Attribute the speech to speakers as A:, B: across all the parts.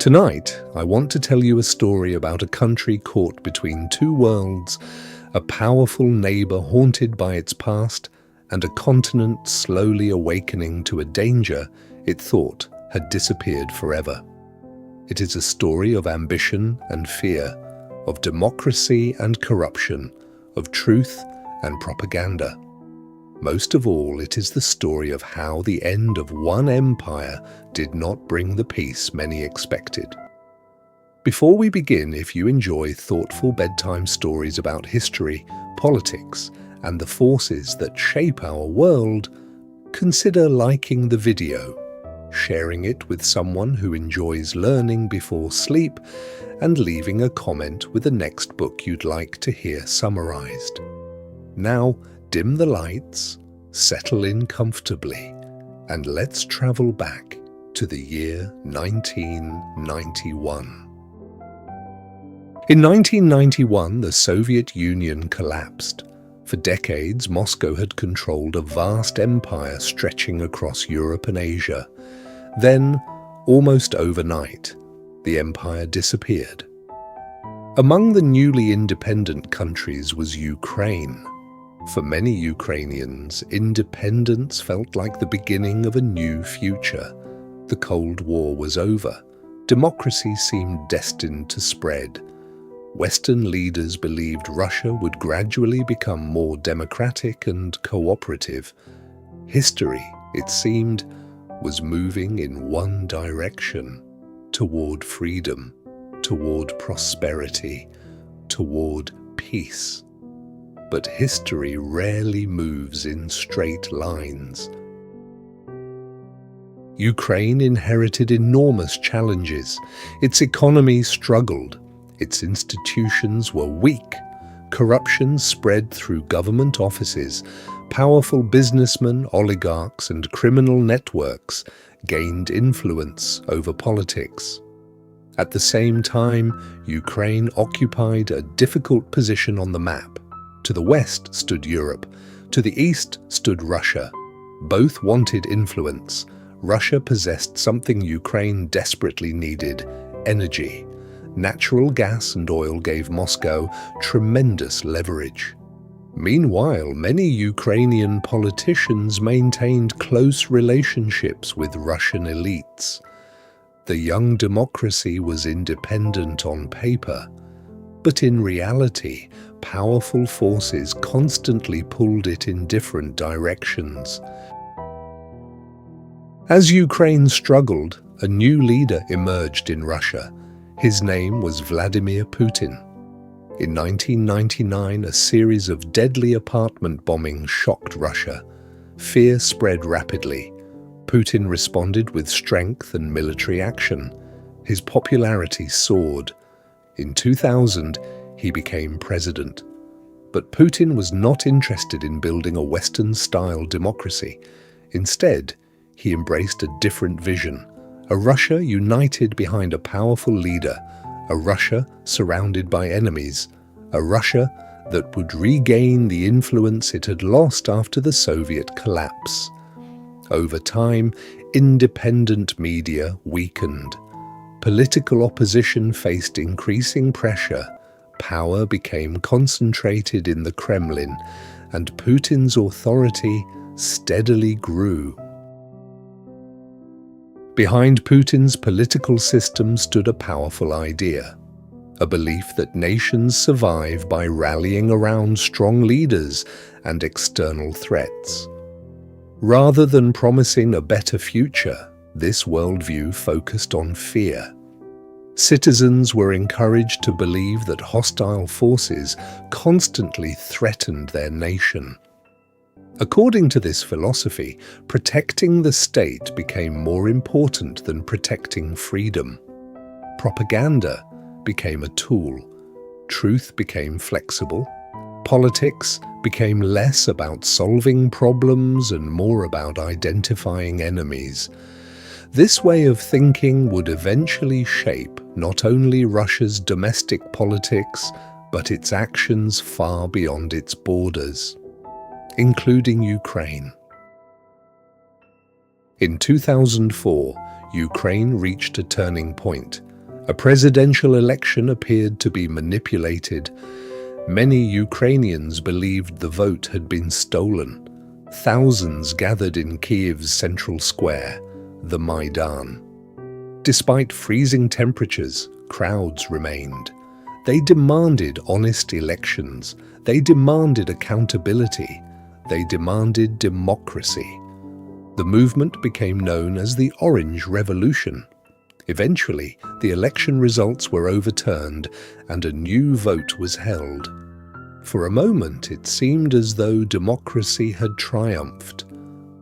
A: Tonight, I want to tell you a story about a country caught between two worlds, a powerful neighbor haunted by its past, and a continent slowly awakening to a danger it thought had disappeared forever. It is a story of ambition and fear, of democracy and corruption, of truth and propaganda. Most of all, it is the story of how the end of one empire did not bring the peace many expected. Before we begin, if you enjoy thoughtful bedtime stories about history, politics, and the forces that shape our world, consider liking the video, sharing it with someone who enjoys learning before sleep, and leaving a comment with the next book you'd like to hear summarized. Now, dim the lights, settle in comfortably, and let's travel back to the year 1991. In 1991, the Soviet Union collapsed. For decades, Moscow had controlled a vast empire stretching across Europe and Asia. Then, almost overnight, the empire disappeared. Among the newly independent countries was Ukraine. For many Ukrainians, independence felt like the beginning of a new future. The Cold War was over. Democracy seemed destined to spread. Western leaders believed Russia would gradually become more democratic and cooperative. History, it seemed, was moving in one direction, toward freedom, toward prosperity, toward peace. But history rarely moves in straight lines. Ukraine inherited enormous challenges. Its economy struggled. Its institutions were weak. Corruption spread through government offices. Powerful businessmen, oligarchs, and criminal networks gained influence over politics. At the same time, Ukraine occupied a difficult position on the map. To the west stood Europe. To the east stood Russia. Both wanted influence. Russia possessed something Ukraine desperately needed: energy. Natural gas and oil gave Moscow tremendous leverage. Meanwhile, many Ukrainian politicians maintained close relationships with Russian elites. The young democracy was independent on paper, but in reality, powerful forces constantly pulled it in different directions. As Ukraine struggled, a new leader emerged in Russia. His name was Vladimir Putin. In 1999, a series of deadly apartment bombings shocked Russia. Fear spread rapidly. Putin responded with strength and military action. His popularity soared. In 2000, he became president. But Putin was not interested in building a Western-style democracy. Instead, he embraced a different vision. A Russia united behind a powerful leader, a Russia surrounded by enemies, a Russia that would regain the influence it had lost after the Soviet collapse. Over time, independent media weakened. Political opposition faced increasing pressure. Power became concentrated in the Kremlin, and Putin's authority steadily grew. Behind Putin's political system stood a powerful idea, a belief that nations survive by rallying around strong leaders and external threats. Rather than promising a better future, this worldview focused on fear. Citizens were encouraged to believe that hostile forces constantly threatened their nation. According to this philosophy, protecting the state became more important than protecting freedom. Propaganda became a tool. Truth became flexible. Politics became less about solving problems and more about identifying enemies. This way of thinking would eventually shape not only Russia's domestic politics, but its actions far beyond its borders, including Ukraine. In 2004, Ukraine reached a turning point. A presidential election appeared to be manipulated. Many Ukrainians believed the vote had been stolen. Thousands gathered in Kiev's central square, the Maidan. Despite freezing temperatures, crowds remained. They demanded honest elections. They demanded accountability. They demanded democracy. The movement became known as the Orange Revolution. Eventually, the election results were overturned and a new vote was held. For a moment, it seemed as though democracy had triumphed,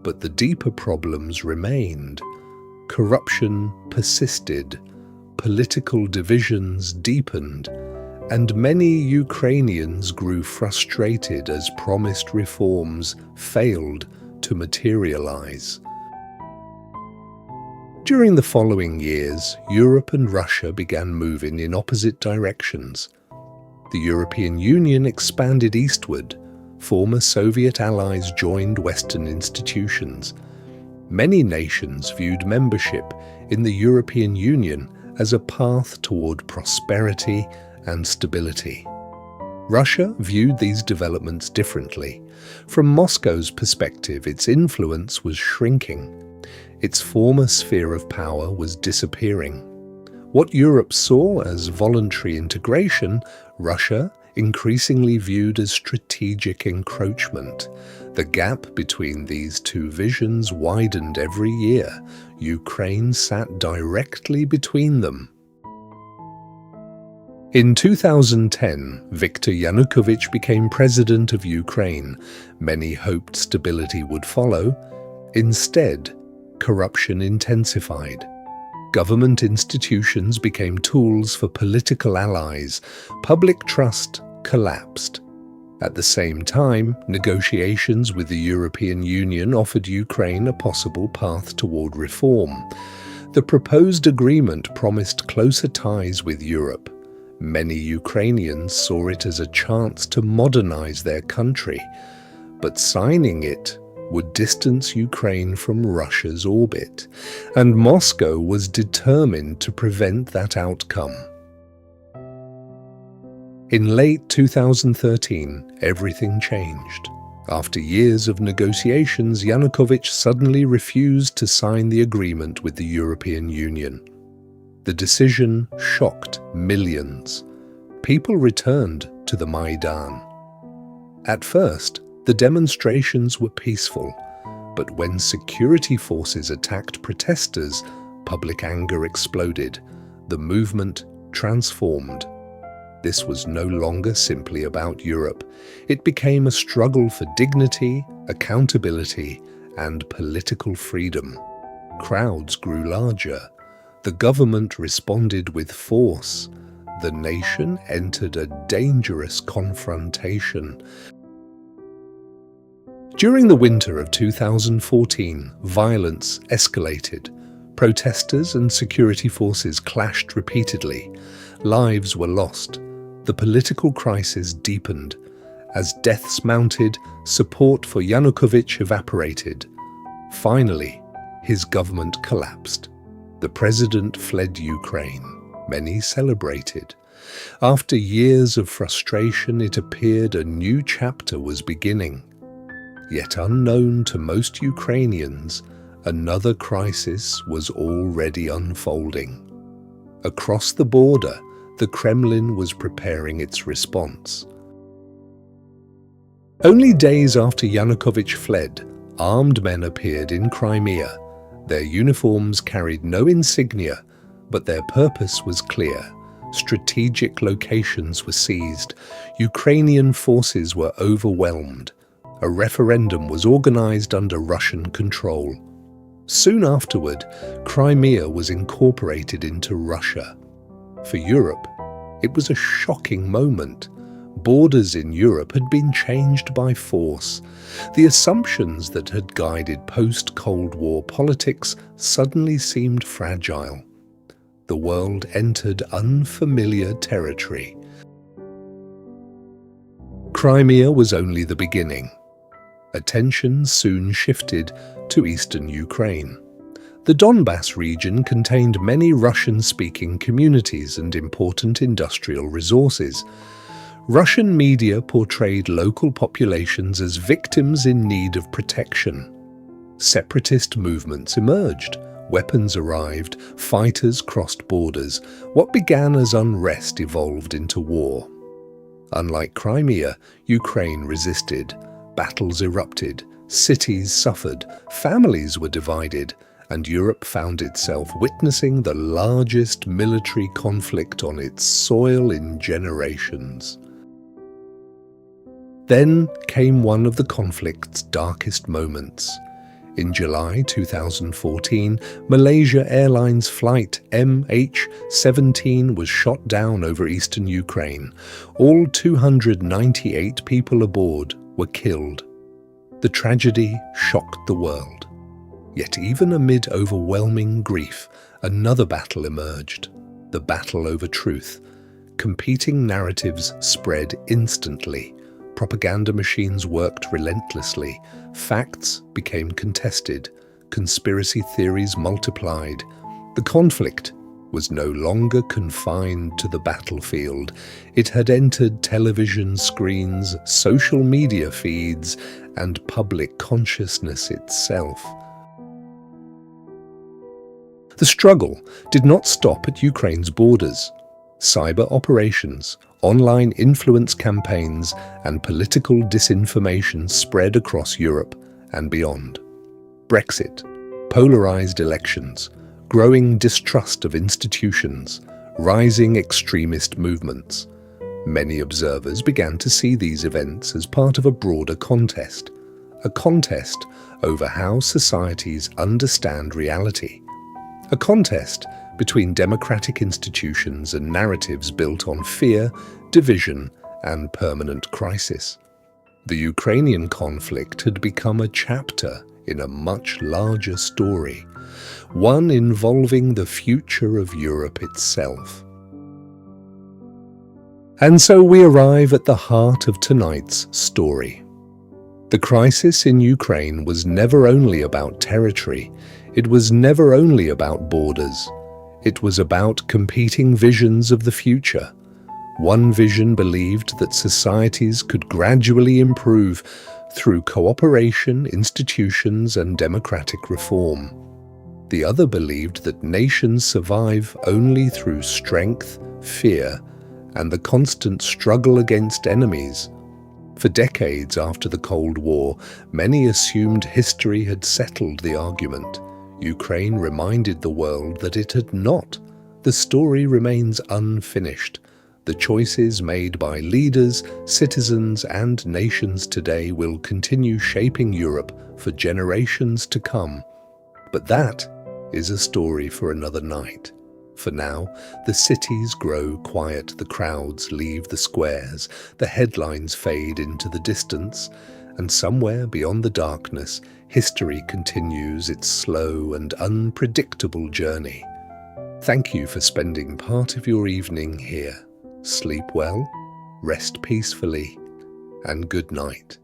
A: but the deeper problems remained. Corruption persisted, political divisions deepened, and many Ukrainians grew frustrated as promised reforms failed to materialize. During the following years, Europe and Russia began moving in opposite directions. The European Union expanded eastward. Former Soviet allies joined Western institutions. Many nations viewed membership in the European Union as a path toward prosperity and stability. Russia viewed these developments differently. From Moscow's perspective, its influence was shrinking. Its former sphere of power was disappearing. What Europe saw as voluntary integration, Russia increasingly viewed as strategic encroachment. The gap between these two visions widened every year. Ukraine sat directly between them. In 2010, Viktor Yanukovych became president of Ukraine. Many hoped stability would follow. Instead, corruption intensified. Government institutions became tools for political allies. Public trust collapsed. At the same time, negotiations with the European Union offered Ukraine a possible path toward reform. The proposed agreement promised closer ties with Europe. Many Ukrainians saw it as a chance to modernize their country, but signing it would distance Ukraine from Russia's orbit, and Moscow was determined to prevent that outcome. In late 2013, everything changed. After years of negotiations, Yanukovych suddenly refused to sign the agreement with the European Union. The decision shocked millions. People returned to the Maidan. At first, the demonstrations were peaceful, but when security forces attacked protesters, public anger exploded. The movement transformed. This was no longer simply about Europe. It became a struggle for dignity, accountability, and political freedom. Crowds grew larger. The government responded with force. The nation entered a dangerous confrontation. During the winter of 2014, violence escalated. Protesters and security forces clashed repeatedly. Lives were lost. The political crisis deepened. As deaths mounted, support for Yanukovych evaporated. Finally, his government collapsed. The president fled Ukraine. Many celebrated. After years of frustration, it appeared a new chapter was beginning. Yet unknown to most Ukrainians, another crisis was already unfolding. Across the border, the Kremlin was preparing its response. Only days after Yanukovych fled, armed men appeared in Crimea. Their uniforms carried no insignia, but their purpose was clear. Strategic locations were seized. Ukrainian forces were overwhelmed. A referendum was organized under Russian control. Soon afterward, Crimea was incorporated into Russia. For Europe, it was a shocking moment. Borders in Europe had been changed by force. The assumptions that had guided post-Cold War politics suddenly seemed fragile. The world entered unfamiliar territory. Crimea was only the beginning. Attention soon shifted to eastern Ukraine. The Donbas region contained many Russian-speaking communities and important industrial resources. Russian media portrayed local populations as victims in need of protection. Separatist movements emerged. Weapons arrived, fighters crossed borders. What began as unrest evolved into war. Unlike Crimea, Ukraine resisted. Battles erupted, cities suffered, families were divided, and Europe found itself witnessing the largest military conflict on its soil in generations. Then came one of the conflict's darkest moments. In July 2014, Malaysia Airlines flight MH17 was shot down over eastern Ukraine. All 298 people aboard were killed. The tragedy shocked the world. Yet even amid overwhelming grief, another battle emerged, the battle over truth. Competing narratives spread instantly. Propaganda machines worked relentlessly. Facts became contested. Conspiracy theories multiplied. The conflict was no longer confined to the battlefield. It had entered television screens, social media feeds, and public consciousness itself. The struggle did not stop at Ukraine's borders. Cyber operations, online influence campaigns, and political disinformation spread across Europe and beyond. Brexit, polarized elections, growing distrust of institutions, rising extremist movements. Many observers began to see these events as part of a broader contest, a contest over how societies understand reality, a contest between democratic institutions and narratives built on fear, division, and permanent crisis. The Ukrainian conflict had become a chapter in a much larger story, one involving the future of Europe itself. And so we arrive at the heart of tonight's story. The crisis in Ukraine was never only about territory, it was never only about borders. It was about competing visions of the future. One vision believed that societies could gradually improve through cooperation, institutions, and democratic reform. The other believed that nations survive only through strength, fear, and the constant struggle against enemies. For decades after the Cold War, many assumed history had settled the argument. Ukraine reminded the world that it had not. The story remains unfinished. The choices made by leaders, citizens, and nations today will continue shaping Europe for generations to come. But that is a story for another night. For now, the cities grow quiet, the crowds leave the squares, the headlines fade into the distance, and somewhere beyond the darkness, history continues its slow and unpredictable journey. Thank you for spending part of your evening here. Sleep well, rest peacefully, and good night.